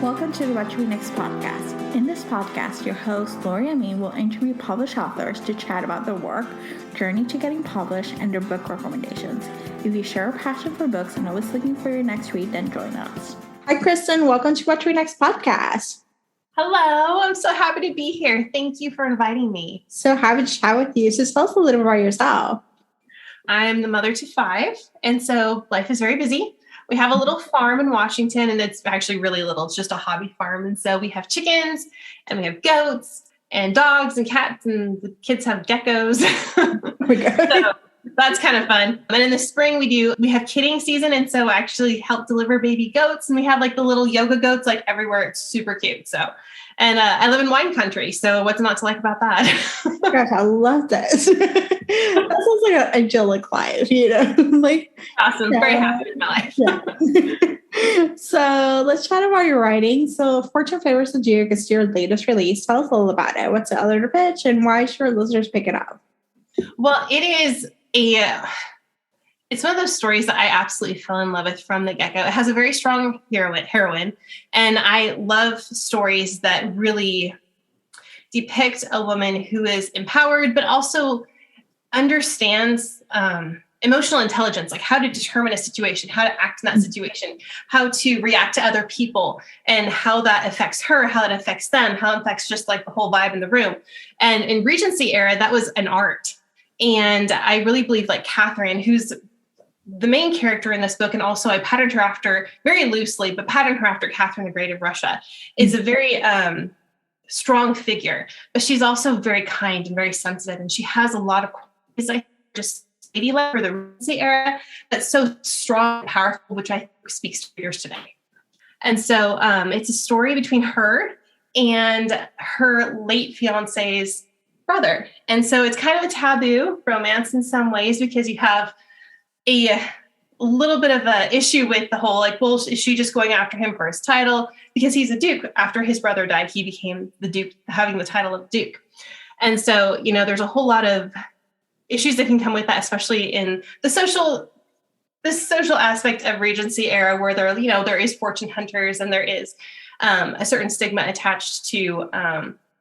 Welcome to the What to Read Next podcast. In this podcast, your host, Lori Amin, will interview published authors to chat about their work, journey to getting published, and their book recommendations. If you share a passion for books and always looking for your next read, then join us. Hi, Kristin. Welcome to What to Read Next podcast. Hello. I'm so happy to be here. Thank you for inviting me. So happy to chat with you. So tell us a little bit about yourself. I'm the mother to 5, and so life is very busy. We have a little farm in Washington, and it's actually really little. It's just a hobby farm. And so we have chickens, and we have goats, and dogs, and cats, and the kids have geckos. So that's kind of fun. And in the spring, we have kidding season, and so I actually help deliver baby goats, and we have like the little yoga goats like everywhere. It's super cute. So, and I live in wine country, so what's not to like about that? Oh gosh, I love this. That sounds like an idyllic life, like awesome. Yeah. Very happy with my life. Yeah. So let's chat about your writing. So Fortune Favors the Duke is your latest release. Tell us a little about it. What's the elevator pitch, and why should listeners pick it up? Well, it's one of those stories that I absolutely fell in love with from the get-go. It has a very strong heroine, and I love stories that really depict a woman who is empowered, but also understands emotional intelligence, like how to determine a situation, how to act in that situation, how to react to other people, and how that affects her, how it affects them, how it affects just like the whole vibe in the room. And in Regency era, that was an art. And I really believe like Catherine, who's the main character in this book, and also I patterned her after, very loosely, but patterned her after Catherine the Great of Russia, is a very strong figure, but she's also very kind and very sensitive. And she has a lot of qualities, like just ladylike for the Regency era, that's so strong and powerful, which I think speaks to readers today. And so it's a story between her and her late fiance's brother. And so it's kind of a taboo romance in some ways, because you have a little bit of an issue with the whole, like, well, is she just going after him for his title? Because he's a duke. After his brother died, he became the duke, having the title of duke. And so, there's a whole lot of issues that can come with that, especially in the social aspect of Regency era, where there is fortune hunters, and there is a certain stigma attached to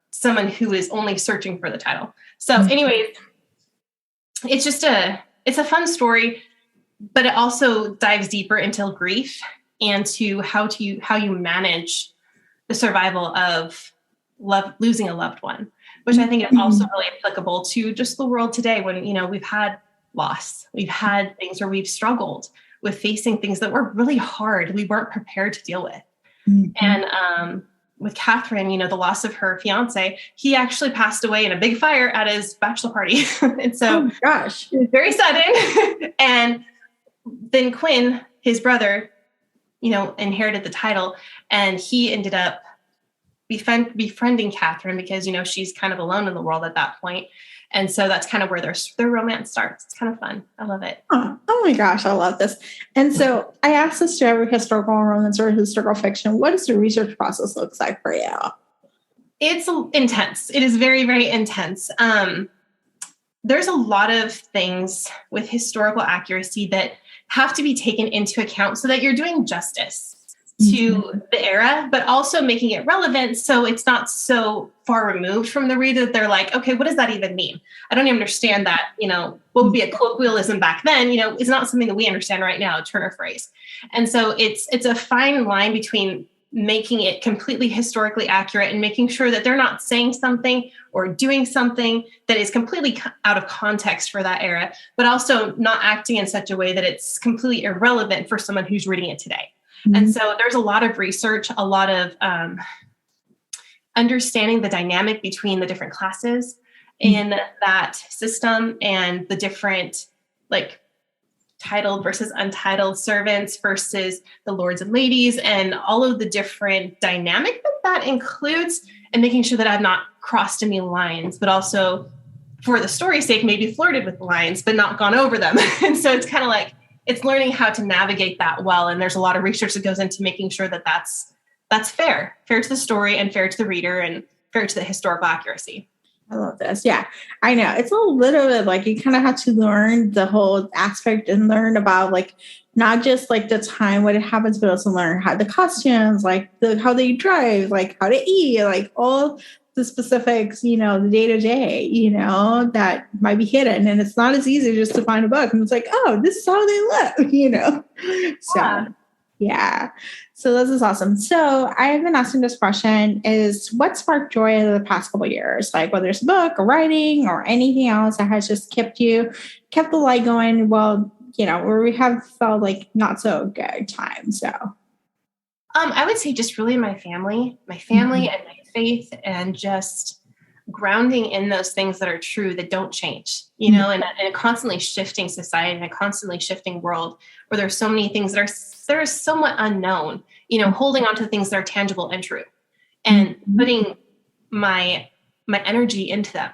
someone who is only searching for the title. So anyways, it's a fun story, but it also dives deeper into grief and to how you manage the survival of losing a loved one, which I think is also really applicable to just the world today, when, we've had loss, we've had things where we've struggled with facing things that were really hard, we weren't prepared to deal with. Mm-hmm. And with Catherine, the loss of her fiance, he actually passed away in a big fire at his bachelor party. And so, oh gosh, it was very sudden. And then Quinn, his brother, inherited the title, and he ended up befriending Catherine because, she's kind of alone in the world at that point. And so that's kind of where their romance starts. It's kind of fun. I love it. Oh my gosh, I love this. And so I asked this to every historical romance or historical fiction. What does the research process look like for you? It's intense. It is very, very intense. There's a lot of things with historical accuracy that have to be taken into account so that you're doing justice to the era, but also making it relevant so it's not so far removed from the reader that they're like, okay, what does that even mean? I don't even understand that, what would be a colloquialism back then, is not something that we understand right now, a turn of phrase. And so it's a fine line between making it completely historically accurate and making sure that they're not saying something or doing something that is completely out of context for that era, but also not acting in such a way that it's completely irrelevant for someone who's reading it today. Mm-hmm. And so there's a lot of research, a lot of understanding the dynamic between the different classes in that system, and the different, like, titled versus untitled servants versus the lords and ladies, and all of the different dynamic that includes, and making sure that I've not crossed any lines, but also for the story's sake, maybe flirted with the lines, but not gone over them. And so it's kind of like, it's learning how to navigate that well. And there's a lot of research that goes into making sure that that's fair to the story, and fair to the reader, and fair to the historical accuracy. I love this. Yeah, I know. It's a little bit like you kind of have to learn the whole aspect and learn about like not just like the time when it happens, but also learn how the costumes, like how they drive, like how to eat, like all the specifics, the day to day, that might be hidden. And it's not as easy just to find a book. And it's like, oh, this is how they live, So, yeah. So this is awesome. So I've been asking this question is what sparked joy in the past couple of years? Like whether it's a book or writing or anything else that has just kept the light going. Well, where we have felt like not so good times. So, I would say just really my family and my faith and just grounding in those things that are true that don't change, in a constantly shifting society and a constantly shifting world where there's so many things that are somewhat unknown, holding on to things that are tangible and true and putting my energy into them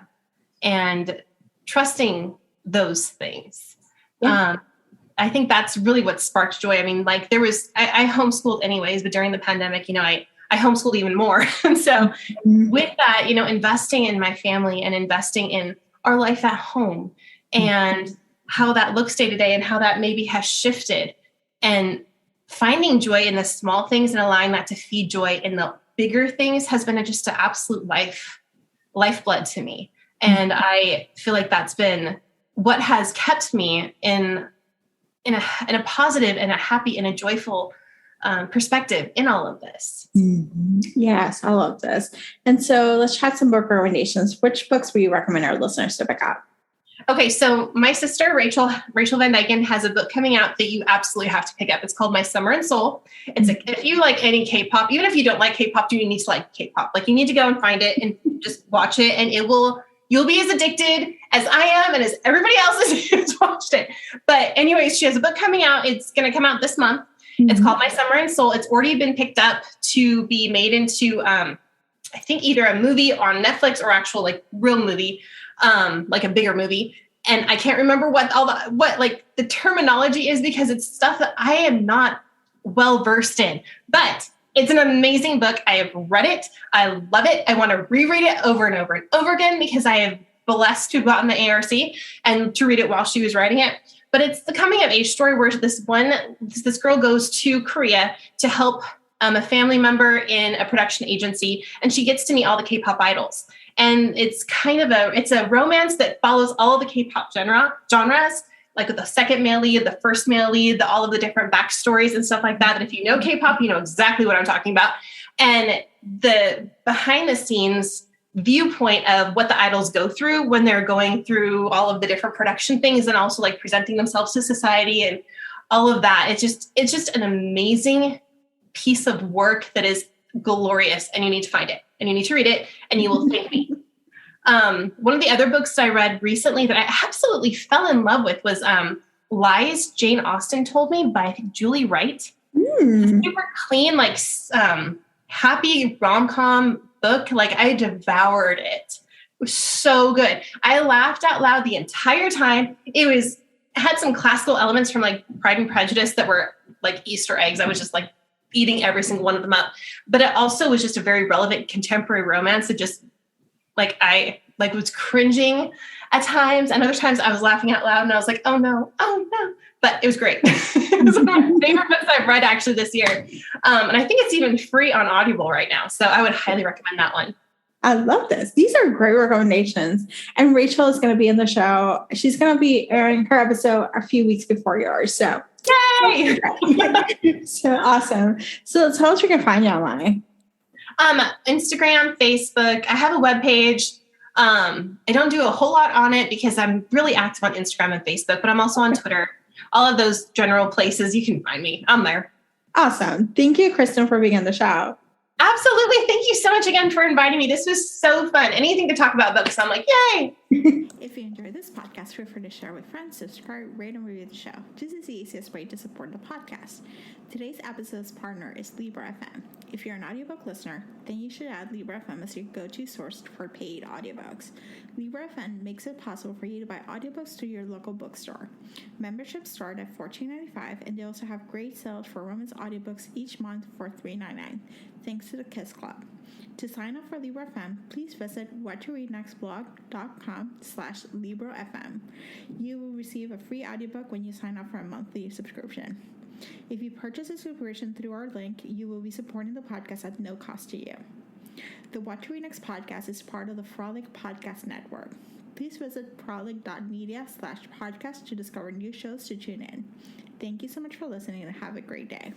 and trusting those things. Yeah. I think that's really what sparked joy. I mean, like I homeschooled anyways, but during the pandemic, I homeschooled even more. And so with that, investing in my family and investing in our life at home and how that looks day to day and how that maybe has shifted and finding joy in the small things and allowing that to feed joy in the bigger things has been just an absolute lifeblood to me. And I feel like that's been what has kept me in a positive and a happy and a joyful perspective in all of this. Mm-hmm. Yes, I love this. And so let's chat some book recommendations. Which books will you recommend our listeners to pick up? Okay, so my sister, Rachel Vayden has a book coming out that you absolutely have to pick up. It's called My Summer and Soul. It's if you like any K-pop, even if you don't like K-pop, you need to like K-pop. Like you need to go and find it and just watch it, and you'll be as addicted as I am and as everybody else who's watched it. But anyways, she has a book coming out. It's going to come out this month. It's called My Summer and Soul. It's already been picked up to be made into, I think either a movie on Netflix or actual like real movie, like a bigger movie. And I can't remember what the terminology is because it's stuff that I am not well versed in, but it's an amazing book. I have read it. I love it. I want to reread it over and over and over again because I have blessed to have gotten the ARC and to read it while she was writing it. But it's the coming of age story where this girl goes to Korea to help a family member in a production agency, and she gets to meet all the K-pop idols. And it's it's a romance that follows all of the K-pop genres, like with the second male lead, the first male lead, all of the different backstories and stuff like that. And if you know K-pop, you know exactly what I'm talking about. And the behind the scenes viewpoint of what the idols go through when they're going through all of the different production things and also like presenting themselves to society and all of that. It's just an amazing piece of work that is glorious, and you need to find it and you need to read it and you will thank me. One of the other books I read recently that I absolutely fell in love with was Lies Jane Austen Told Me by I think Julie Wright. Super clean, like happy rom-com book. Like I devoured it. It was so good. I laughed out loud the entire time. It had some classical elements from like Pride and Prejudice that were like Easter eggs. I was just like eating every single one of them up. But it also was just a very relevant contemporary romance that just like I like was cringing at times, and other times I was laughing out loud and I was like, oh no. But it was great. It was one of my favorite books I've read actually this year. And I think it's even free on Audible right now. So I would highly recommend that one. I love this. These are great recommendations. And Rachel is going to be in the show. She's going to be airing her episode a few weeks before yours. So yay! So awesome. So tell us where you can find you online. Instagram, Facebook. I have a webpage. I don't do a whole lot on it because I'm really active on Instagram and Facebook, but I'm also on Twitter. All of those general places, you can find me. I'm there. Awesome. Thank you, Kristin, for being on the show. Absolutely. Thank you so much again for inviting me. This was so fun. Anything to talk about books, I'm like, yay. If you enjoyed this podcast, feel free to share with friends, subscribe, rate, and review the show. This is the easiest way to support the podcast. Today's episode's partner is Libra FM. If you're an audiobook listener, then you should add Libra FM as your go-to source for paid audiobooks. Libra FM makes it possible for you to buy audiobooks through your local bookstore. Memberships start at $14.95, and they also have great sales for women's audiobooks each month for $3.99, thanks to the Kiss Club. To sign up for Libra FM, please visit whattoreadnextblog.com/LibraFM. You will receive a free audiobook when you sign up for a monthly subscription. If you purchase a subscription through our link, you will be supporting the podcast at no cost to you. The What to Read Next podcast is part of the Frolic Podcast Network. Please visit frolic.media/podcast to discover new shows to tune in. Thank you so much for listening and have a great day.